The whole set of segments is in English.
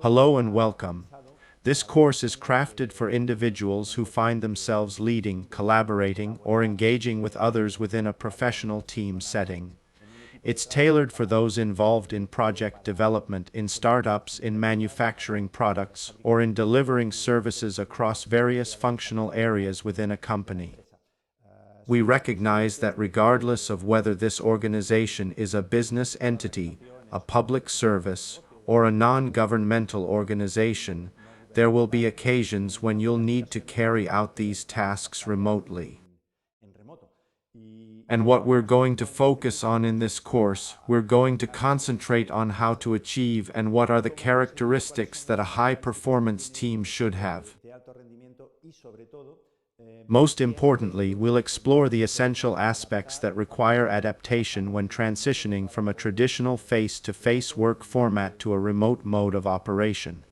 Hello and welcome. This course is crafted for individuals who find themselves leading, collaborating, or engaging with others within a professional team setting. It's tailored for those involved in project development, in startups, in manufacturing products, or in delivering services across various functional areas within a company. We recognize that regardless of whether this organization is a business entity, a public service, or a non-governmental organization, there will be occasions when you'll need to carry out these tasks remotely. And what we're going to focus on in this course, we're going to concentrate on how to achieve and what are the characteristics that a high-performance team should have. Most importantly, we'll explore the essential aspects that require adaptation when transitioning from a traditional face-to-face work format to a remote mode of operation.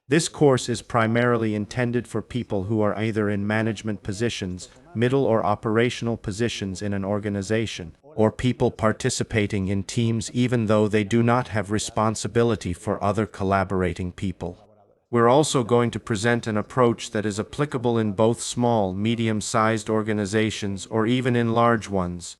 This course is primarily intended for people who are either in management positions, middle or operational positions in an organization, or people participating in teams even though they do not have responsibility for other collaborating people. We're also going to present an approach that is applicable in both small, medium-sized organizations or even in large ones,